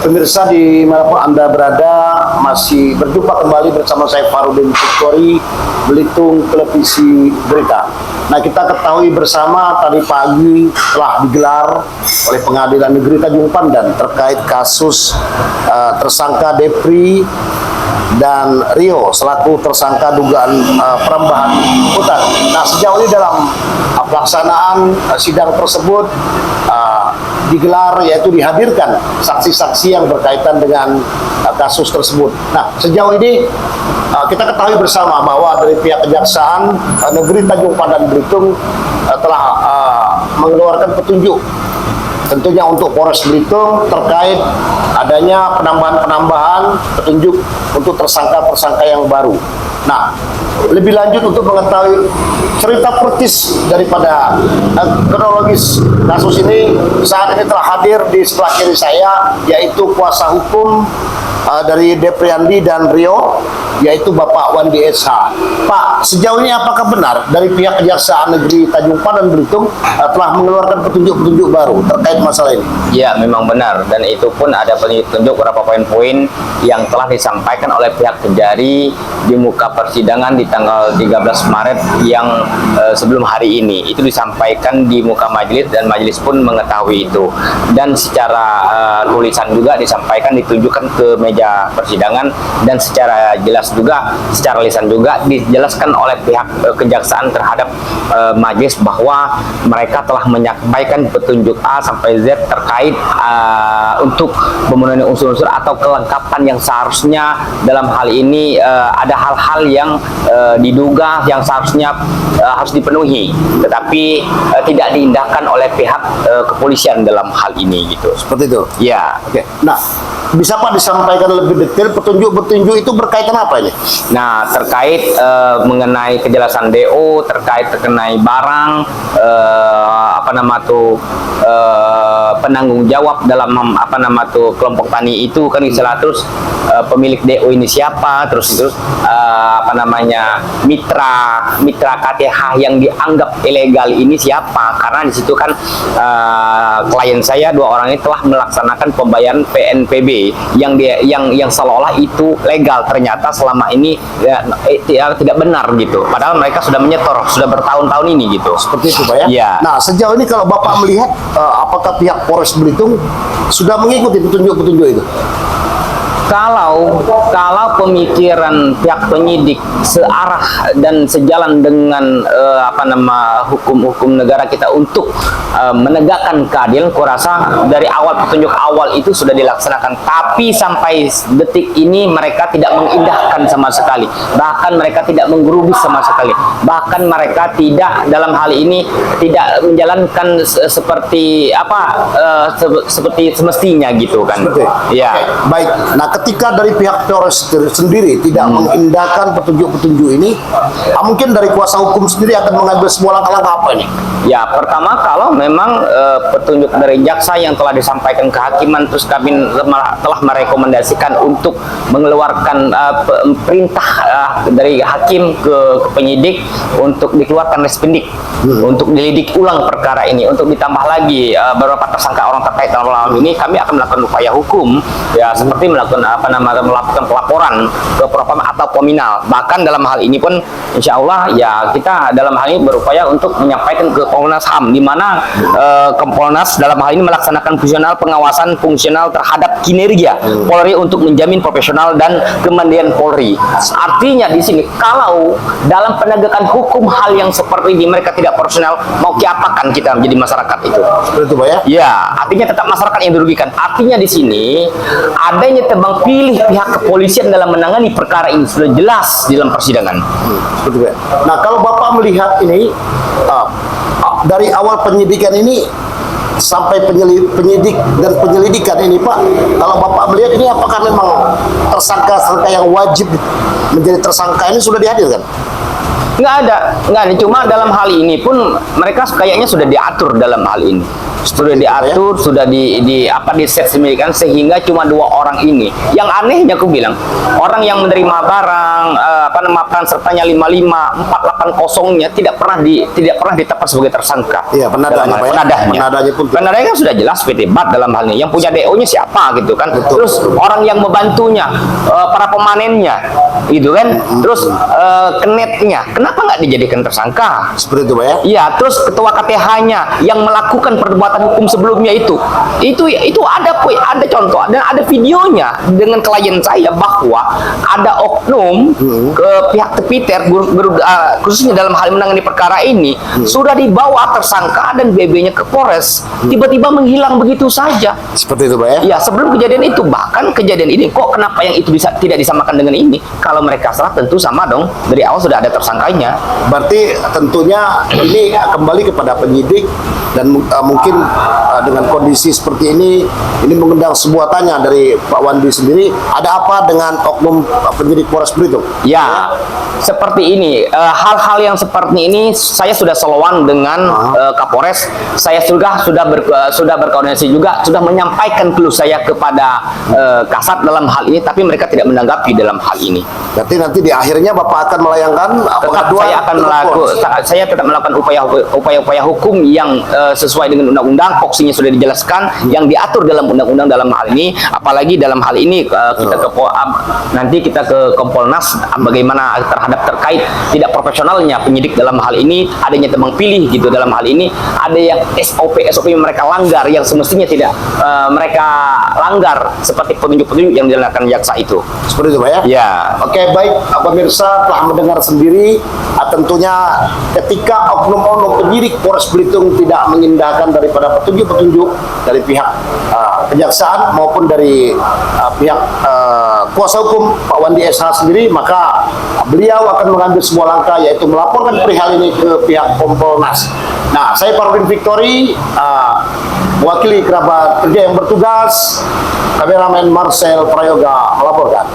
Pemirsa dimanapun Anda berada, masih berjumpa kembali bersama saya Farudin Victory, Belitung Televisi Berita. Nah, kita ketahui bersama tadi pagi telah digelar oleh Pengadilan Negeri Tanjung Pandan terkait kasus tersangka Depri dan Rio selaku tersangka dugaan perambahan hutan. Nah, sejauh ini dalam pelaksanaan sidang tersebut digelar, yaitu dihadirkan saksi-saksi yang berkaitan dengan kasus tersebut. Nah, sejauh ini kita ketahui bersama bahwa dari pihak Kejaksaan Negeri Tanjung Pandan Belitung telah mengeluarkan petunjuk tentunya untuk Polres Belitung terkait adanya penambahan petunjuk untuk tersangka-tersangka yang baru. Nah, lebih lanjut untuk mengetahui cerita persis daripada kronologis kasus ini, saat ini telah hadir di sebelah kiri saya, yaitu kuasa hukum dari Depriandi dan Rio, yaitu Bapak Wandi SH. Pak, sejauh ini apakah benar dari pihak Kejaksaan Negeri Tanjung Pandan Belitung telah mengeluarkan petunjuk-petunjuk baru terkait masalah ini? Ya, memang benar, dan itu pun ada petunjuk beberapa poin-poin yang telah disampaikan oleh pihak Kejari di muka persidangan di tanggal 13 Maret yang sebelum hari ini. Itu disampaikan di muka majelis dan majelis pun mengetahui itu. Dan secara tulisan juga disampaikan, ditunjukkan ke meja persidangan, dan secara jelas juga, secara lisan juga dijelaskan oleh pihak Kejaksaan terhadap majelis bahwa mereka telah menyampaikan petunjuk A sampai Z terkait untuk memenuhi unsur-unsur atau kelengkapan yang seharusnya dalam hal ini ada hal-hal yang diduga yang seharusnya harus dipenuhi, tetapi tidak diindahkan oleh pihak kepolisian dalam hal ini gitu. Seperti itu? Ya. Oke. Nah, bisa Pak disampaikan lebih detail petunjuk-petunjuk itu berkaitan apa ini? Nah, terkait mengenai kejelasan DO, terkait mengenai barang, penanggung jawab dalam kelompok tani itu kan istilah, terus pemilik DO ini siapa, terus mitra KTH yang dianggap ilegal ini siapa, karena di situ kan klien saya dua orang ini telah melaksanakan pembayaran PNPB yang seolah-olah itu legal, ternyata selama ini tidak benar gitu, padahal mereka sudah menyetor sudah bertahun-tahun ini gitu. Seperti itu Pak ya? Ya. Nah, sejauh ini kalau Bapak melihat apakah pihak Polres Belitung sudah mengikuti petunjuk-petunjuk itu? Kalau pemikiran pihak penyidik searah dan sejalan dengan hukum-hukum negara kita untuk menegakkan keadilan, kurasa dari awal petunjuk awal itu sudah dilaksanakan. Tapi sampai detik ini mereka tidak mengindahkan sama sekali, bahkan mereka tidak menggerubis sama sekali, bahkan mereka tidak dalam hal ini tidak menjalankan seperti semestinya gitu kan. Ya. Okay. Baik. Nah, ketika dari pihak Polres sendiri tidak mengindahkan petunjuk-petunjuk ini, mungkin dari kuasa hukum sendiri akan mengambil sebuah langkah-langkah apa ini? Ya, pertama kalau memang petunjuk dari jaksa yang telah disampaikan ke hakiman, terus kami telah merekomendasikan untuk mengeluarkan perintah dari hakim ke penyidik untuk dikeluarkan respendik untuk dilidik ulang perkara ini, untuk ditambah lagi beberapa tersangka orang terkait dalam hal ini, kami akan melakukan upaya hukum ya, seperti melakukan melakukan pelaporan ke Propam atau Pominal. Bahkan dalam hal ini pun insya Allah ya kita dalam hal ini berupaya untuk menyampaikan ke Kompolnas HAM, di mana Kompolnas dalam hal ini melaksanakan pengawasan fungsional terhadap kinerja Polri untuk menjamin profesional dan kemandirian Polri. Artinya di sini kalau dalam penegakan hukum hal yang seperti ini mereka tidak profesional, mau diapakan kita menjadi masyarakat itu? Seperti itu Pak ya? Ya, artinya tetap masyarakat yang dirugikan. Artinya di sini adanya tebang pilih pihak kepolisian dalam menangani perkara ini sudah jelas di dalam persidangan. Seperti itu. Nah, kalau Bapak melihat ini dari awal penyidikan ini sampai penyidik dan penyelidikan ini Pak, kalau Bapak melihat ini apakah memang tersangka-tersangka yang wajib menjadi tersangka ini sudah dihadirkan? Nggak ada. Cuma dalam hal ini pun mereka kayaknya sudah diatur dalam hal ini. sudah diatur, sudah di set sedemikian sehingga cuma 2 orang ini. Yang anehnya aku bilang, orang yang menerima barang maafkan sertanya 55 480-nya tidak pernah ditetapkan sebagai tersangka. Iya, penadanya, Pak, ya? Penadanya pun tidak. Penadanya kan sudah jelas PT BAT dalam hal ini. Yang punya DO-nya siapa gitu kan? Betul. Terus orang yang membantunya, para pemanennya, gitu kan? Terus kenetnya, kenapa nggak dijadikan tersangka? Seperti itu, Pak, ya? Iya, terus ketua KTH-nya yang melakukan perbuatan hukum sebelumnya itu ada contoh dan ada videonya dengan klien saya bahwa ada oknum ke pihak Tepiter khususnya dalam hal menangani perkara ini sudah dibawa tersangka dan BB-nya ke Polres, tiba-tiba menghilang begitu saja. Seperti itu, Pak, ya? Ya, sebelum kejadian itu, bahkan kejadian ini kok kenapa yang itu tidak disamakan dengan ini? Kalau mereka salah tentu sama dong, dari awal sudah ada tersangkanya. Berarti tentunya ini kembali kepada penyidik dan mungkin dengan kondisi seperti ini mengundang sebuah tanya dari Pak Wandi sendiri, ada apa dengan oknum penyidik Polres Belitung? Ya, seperti ini. Hal-hal yang seperti ini saya sudah selowan dengan Kapolres. Saya sudah berkoordinasi juga, sudah menyampaikan keluh saya kepada Kasat dalam hal ini, tapi mereka tidak menanggapi dalam hal ini. Berarti nanti di akhirnya Bapak akan melayangkan saya tetap melakukan upaya-upaya hukum yang sesuai dengan undang-undang. Poksinya sudah dijelaskan yang diatur dalam undang-undang dalam hal ini. Apalagi dalam hal ini nanti kita ke Kompolnas bagaimana terhadap terkait tidak profesionalnya penyidik dalam hal ini, adanya tebang pilih gitu dalam hal ini, ada yang SOP yang mereka langgar yang semestinya tidak mereka langgar seperti petunjuk-petunjuk yang dilakukan jaksa itu. Seperti itu, Pak, ya? Ya. Oke, baik, pemirsa telah mendengar sendiri, tentunya ketika oknum-oknum penyidik Polres Belitung tidak mengindahkan daripada petunjuk-petunjuk dari pihak kejaksaan maupun dari pihak kuasa hukum Pak Wandi SH sendiri, maka beliau akan mengambil sebuah langkah, yaitu melaporkan perihal ini ke pihak Kompolnas. Nah, saya Parvin Victory, mewakili kerabat kerja yang bertugas, kameramen Marcel Prayoga melaporkan.